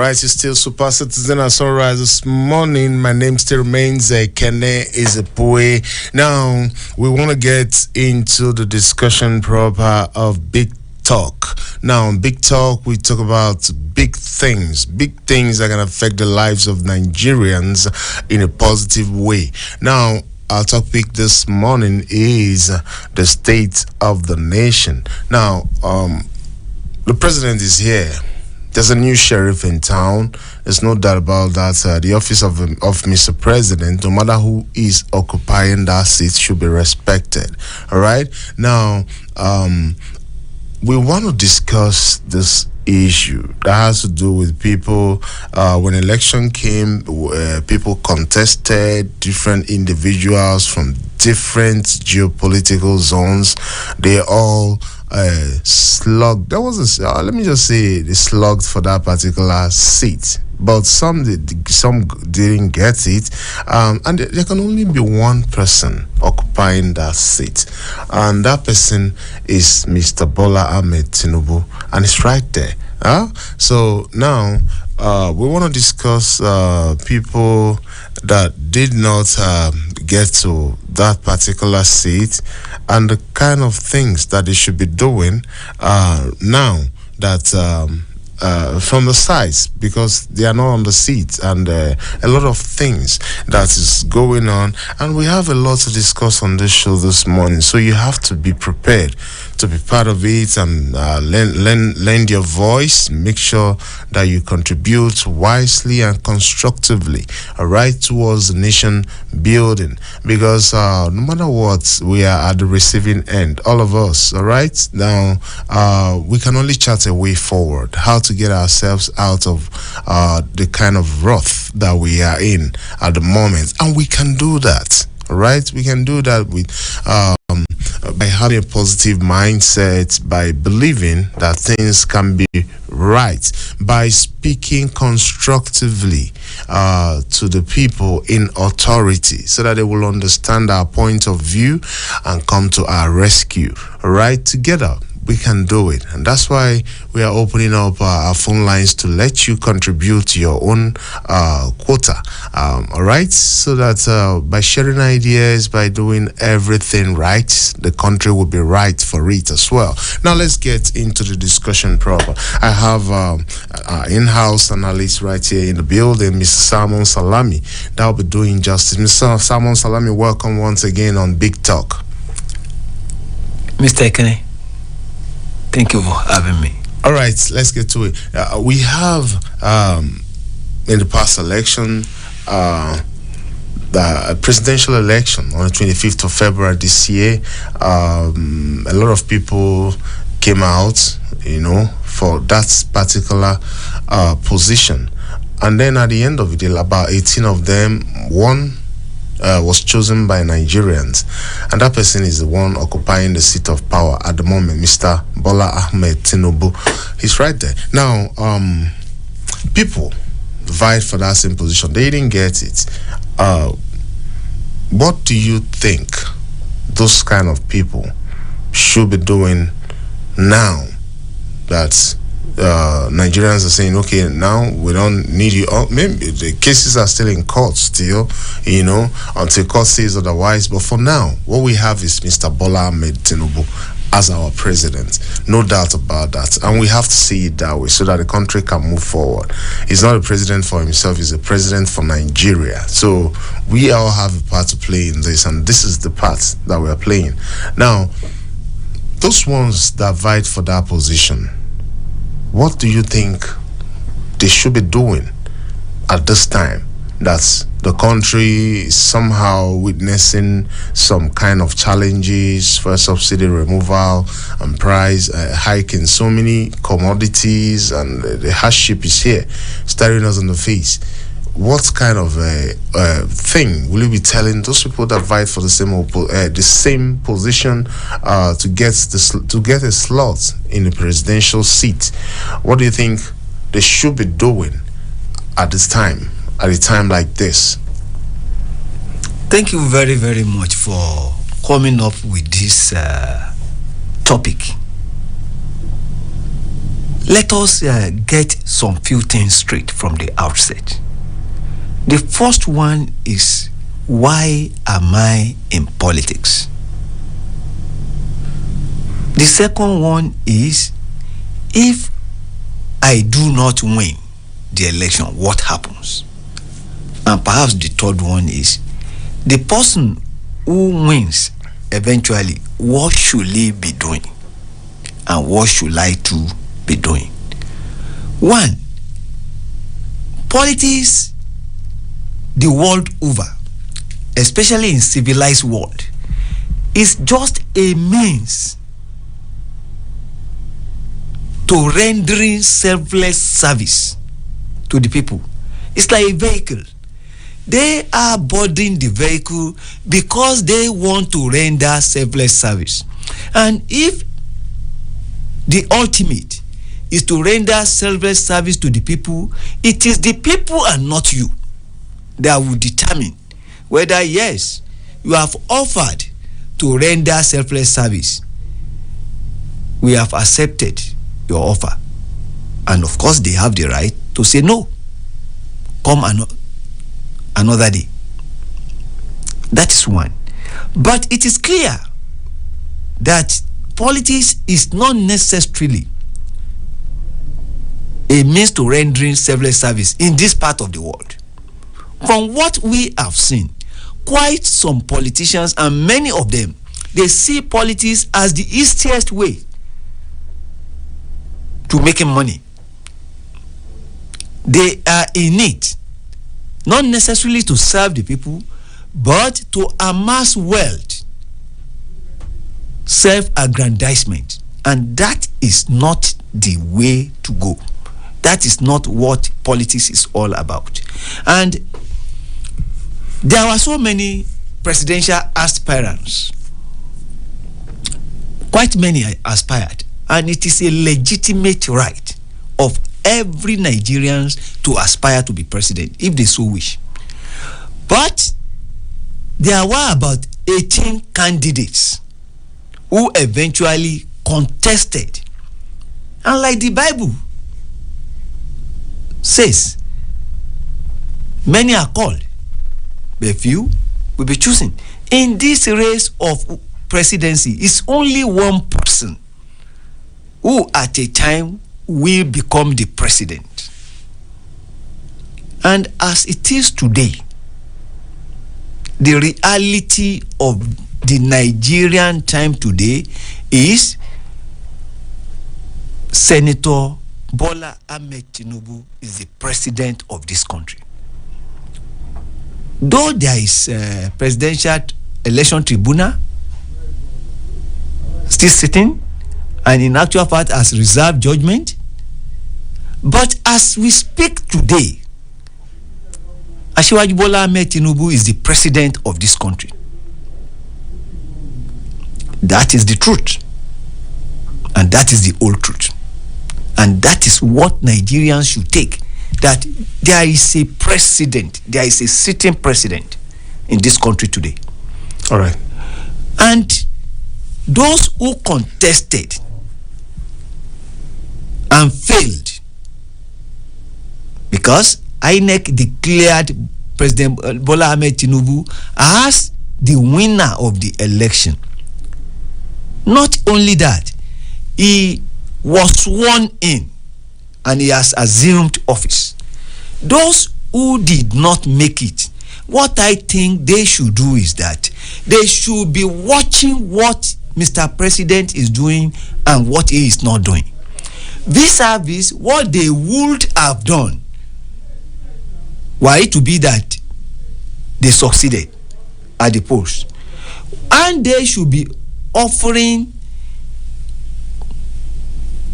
right, it's still Super Citizen and Sunrise this morning. My name still remains Ekene Ezepue. Now, we want to get into the discussion proper of big talk. Now, big talk, we talk about big things. Big things that can affect the lives of Nigerians in a positive way. Now, our topic this morning is the state of the nation. Now, the president is here. There's a new sheriff in town. There's no doubt about that. The office of Mr. President, no matter who is occupying that seat, should be respected. All right? Now, we want to discuss this issue that has to do with people. When election came, people contested, different individuals from different geopolitical zones. They all slugged. There was let me just say they slugged for that particular seat, but some didn't get it, and there can only be one person occupying that seat, and that person is Mr. Bola Ahmed Tinubu, and it's right there. So now we want to discuss people that did not get to that particular seat and the kind of things that they should be doing now that from the sides, because they are not on the seat, and a lot of things that is going on, and we have a lot to discuss on this show this morning, so you have to be prepared to be part of it and lend your voice. Make sure that you contribute wisely and constructively, all right, towards the nation building, because no matter what, we are at the receiving end, all of us, all right. Now we can only chart a way forward, how to get ourselves out of the kind of wrath that we are in at the moment, and we can do that. All right, we can do that with by having a positive mindset, by believing that things can be right, by speaking constructively to the people in authority, so that they will understand our point of view and come to our rescue. All right, together we can do it, and that's why we are opening up our phone lines to let you contribute your own quota. All right, so that by sharing ideas, by doing everything right, the country will be right for it as well. Now let's get into the discussion proper. I have our in-house analyst right here in the building, Mr. Salmon Salami, that will be doing justice. Mr. Salmon Salami, welcome once again on Big Talk. Mr. Ekene, thank you for having me. All right, let's get to it. We have, in the past election, the presidential election on the 25th of February this year, a lot of people came out, for that particular position. And then at the end of it, about 18 of them, one was chosen by Nigerians, and that person is the one occupying the seat of power at the moment, Mr. Bola Ahmed Tinubu. He's right there. Now, people vied for that same position. They didn't get it. What do you think those kind of people should be doing now that Nigerians are saying, okay, now we don't need you? Maybe the cases are still in court still, until court says otherwise. But for now, what we have is Mr. Bola Ahmed Tinubu as our president. No doubt about that. And we have to see it that way so that the country can move forward. He's not a president for himself, he's a president for Nigeria. So we all have a part to play in this, and this is the part that we're playing. Now, those ones that vied for that position, what do you think they should be doing at this time that the country is somehow witnessing some kind of challenges for subsidy removal and price hike in so many commodities, and the hardship is here staring us in the face? What kind of thing will you be telling those people that vied for the same position to get a slot in the presidential seat? What do you think they should be doing at a time like this? Thank you very, very much for coming up with this topic. Let us get some few things straight from the outset. The first one is, why am I in politics? The second one is, if I do not win the election, what happens? And perhaps the third one is, the person who wins eventually, what should he be doing? And what should I too be doing? One, politics the world over, especially in civilized world, is just a means to rendering selfless service to the people. It's like a vehicle. They are boarding the vehicle because they want to render selfless service. And if the ultimate is to render selfless service to the people, it is the people and not you that will determine whether, yes, you have offered to render selfless service. We have accepted your offer. And of course, they have the right to say no. Come another day. That is one. But it is clear that politics is not necessarily a means to rendering selfless service in this part of the world. From what we have seen, quite some politicians, and many of them, they see politics as the easiest way to making money. They are in it, not necessarily to serve the people, but to amass wealth, self-aggrandizement. And that is not the way to go. That is not what politics is all about. And there were so many presidential aspirants. Quite many aspired. And it is a legitimate right of every Nigerian to aspire to be president, if they so wish. But there were about 18 candidates who eventually contested. And like the Bible says, many are called, but few will be chosen. In this race of presidency, it's only one person who at a time will become the president. And as it is today, the reality of the Nigerian time today is Senator Bola Ahmed Tinubu is the president of this country. Though there is a presidential election tribunal still sitting, and in actual fact has reserved judgment, but as we speak today, Asiwaju Bola Ahmed Tinubu is the president of this country. That is the truth. And that is the old truth. And that is what Nigerians should take. That there is a president, there is a sitting president in this country today. All right. And those who contested and failed, because INEC declared President Bola Ahmed Tinubu as the winner of the election. Not only that, he was sworn in and he has assumed office. Those who did not make it, what I think they should do is that they should be watching what Mr. President is doing and what he is not doing. Vis-a-vis what they would have done were it to be that they succeeded at the post. And they should be offering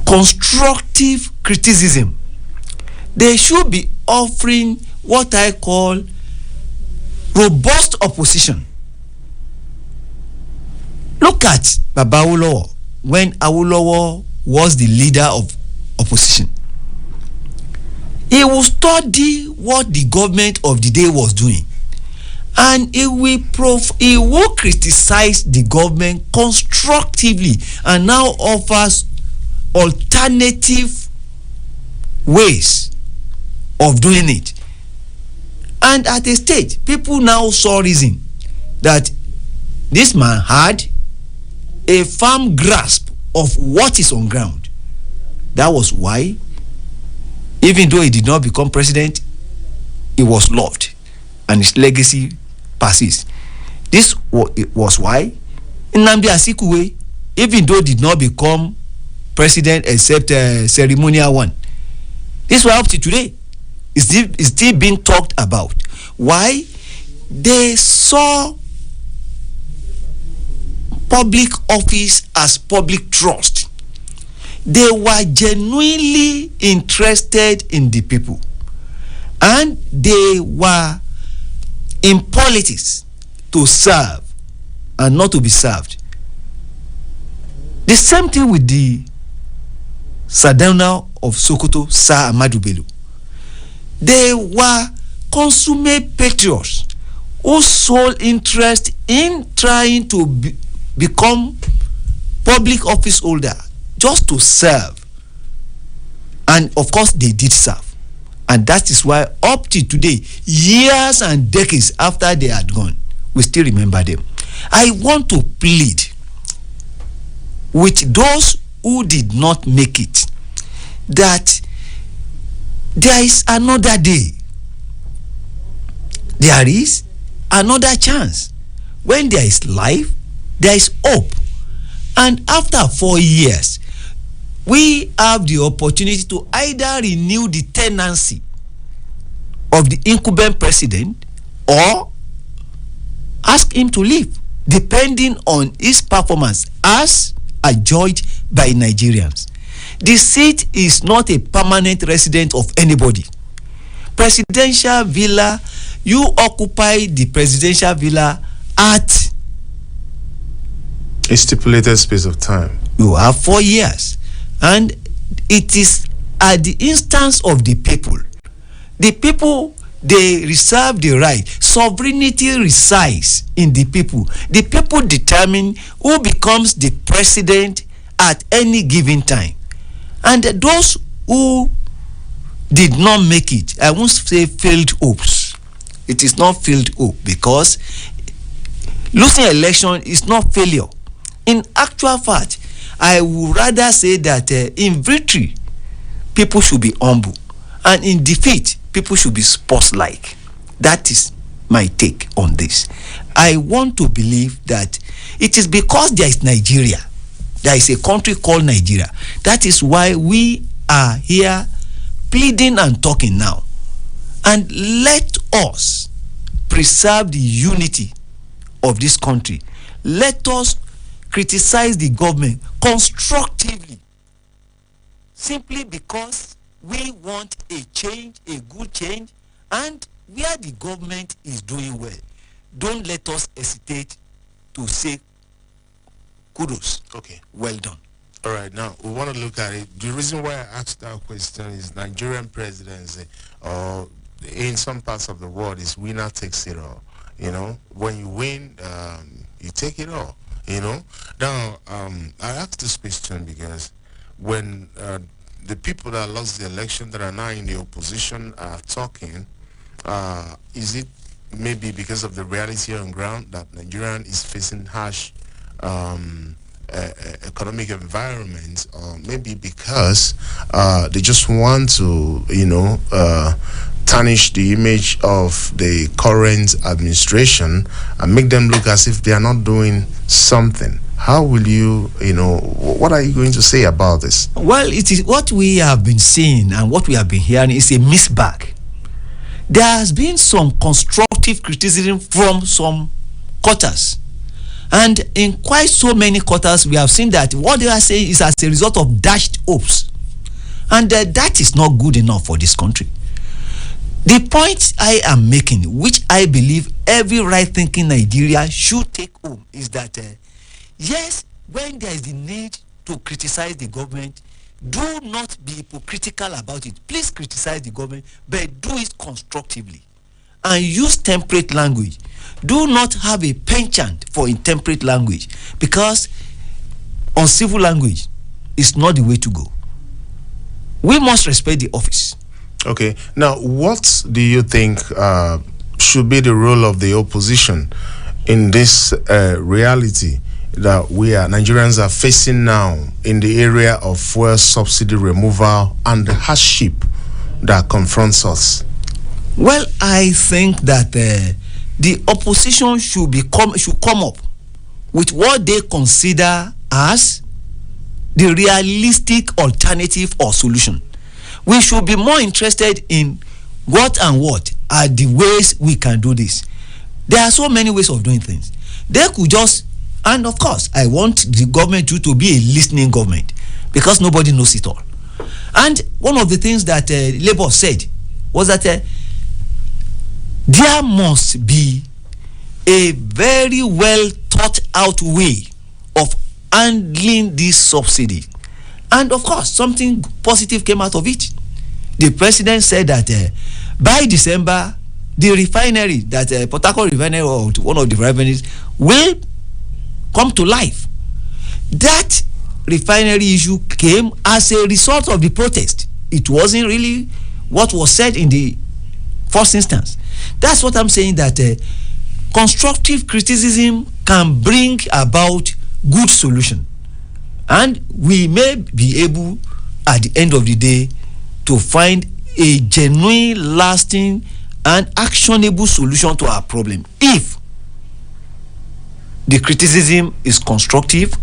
constructive criticism. They should be offering what I call robust opposition. Look at Baba Awolowo when Awolowo was the leader of opposition. He will study what the government of the day was doing, and he will criticize the government constructively and now offers alternative ways of doing it. And at a stage, people now saw reason that this man had a firm grasp of what is on ground. That was why, even though he did not become president, he was loved and his legacy persists. This was why Nnamdi Azikiwe, even though did not become president except ceremonial one, this was up to today. It's still being talked about. Why? They saw public office as public trust. They were genuinely interested in the people, and they were in politics to serve and not to be served. The same thing with the Sardauna of Sokoto, Sir Ahmadu Bello. They were consummate patriots whose sole interest in trying to become public office holder just to serve. And of course they did serve. And that is why up to today, years and decades after they had gone, we still remember them. I want to plead with those who did not make it that there is another day. There is another chance. When there is life, there is hope. And after 4 years, we have the opportunity to either renew the tenancy of the incumbent president or ask him to leave, depending on his performance as adjudged by Nigerians. The seat is not a permanent resident of anybody. Presidential villa, you occupy the presidential villa at a stipulated space of time. You have 4 years. And it is at the instance of the people. The people, they reserve the right. Sovereignty resides in the people. The people determine who becomes the president at any given time. And those who did not make it, I won't say failed hopes. It is not failed hope, because losing election is not failure. In actual fact, I would rather say that in victory, people should be humble, and in defeat, people should be sports-like. That is my take on this. I want to believe that it is because there is Nigeria. There is a country called Nigeria. That is why we are here pleading and talking now. And let us preserve the unity of this country. Let us criticize the government constructively, simply because we want a change, a good change, and where the government is doing well. Don't let us hesitate to say kudos. Okay. Well done. All right, now we want to look at it. The reason why I asked that question is Nigerian presidency, or in some parts of the world, is winner takes it all. You know, when you win, you take it all. You know, now I asked this question because when the people that lost the election that are now in the opposition are talking, is it maybe because of the reality on ground that Nigeria is facing harsh economic environment, or maybe because they just want to, you know, tarnish the image of the current administration and make them look as if they are not doing something? How will you, you know, what are you going to say about this? Well, it is what we have been seeing and what we have been hearing is a mixed bag. There has been some constructive criticism from some quarters. And in quite so many quarters, we have seen that what they are saying is as a result of dashed hopes. And that is not good enough for this country. The point I am making, which I believe every right-thinking Nigeria should take home, is that yes, when there is the need to criticize the government, do not be hypocritical about it. Please criticize the government, but do it constructively. And use temperate language. Do not have a penchant for intemperate language, because uncivil language is not the way to go. We must respect the office. Okay. Now, what do you think should be the role of the opposition in this reality that Nigerians are facing now in the area of fuel subsidy removal and the hardship that confronts us? Well, I think that the opposition should come up with what they consider as the realistic alternative or solution. We should be more interested in what are the ways we can do this. There are so many ways of doing things. They could just, and of course, I want the government to be a listening government, because nobody knows it all. And one of the things that Labour said was that there must be a very well thought out way of handling this subsidy. And of course, something positive came out of it. The president said that by December, the refinery, that Port Harcourt refinery, or one of the refineries, will come to life. That refinery issue came as a result of the protest. It wasn't really what was said in the first instance. That's what I'm saying, that constructive criticism can bring about good solution, and we may be able at the end of the day to find a genuine, lasting and actionable solution to our problem if the criticism is constructive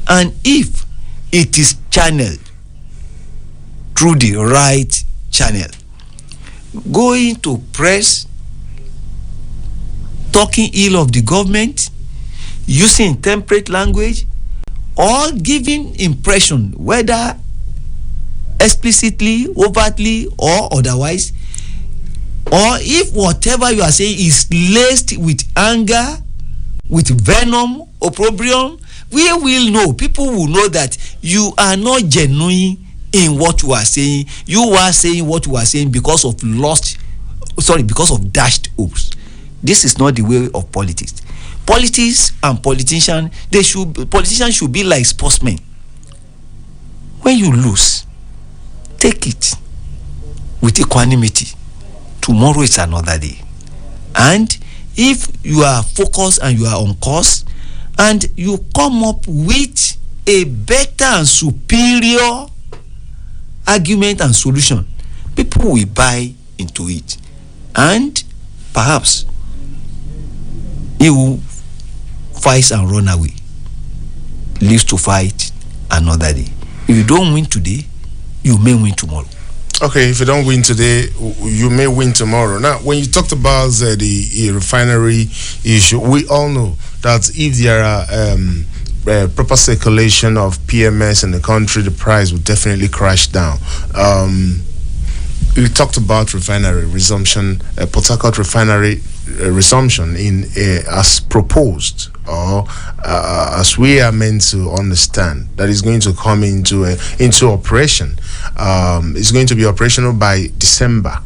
and if it is channeled through the right channel. Going to press, talking ill of the government, using intemperate language, or giving impression, whether explicitly, overtly, or otherwise, or if whatever you are saying is laced with anger, with venom, opprobrium, we will know, people will know that you are not genuine in what you are saying. You are saying what you are saying because of because of dashed hopes. This is not the way of politics. Politics and politicians should be like sportsmen. When you lose, take it with equanimity. Tomorrow is another day. And if you are focused and you are on course, and you come up with a better and superior argument and solution, people will buy into it. And perhaps he will fight and run away, lives to fight another day. If you don't win today, you may win tomorrow. Okay, if you don't win today, you may win tomorrow. Now, when you talked about the refinery issue, we all know that if there are proper circulation of PMS in the country, the price will definitely crash down. We talked about refinery resumption, Port Harcourt refinery resumption as proposed, or as we are meant to understand, that is going to come into operation. It's going to be operational by December.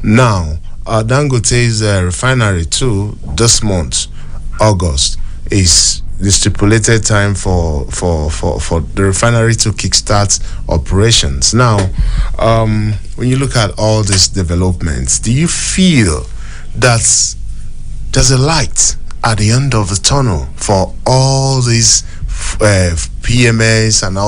Now, Dangote's refinery too, this month, August, is the stipulated time for the refinery to kickstart operations. Now, when you look at all these developments, do you feel that there's a light at the end of the tunnel for all these PMAs and all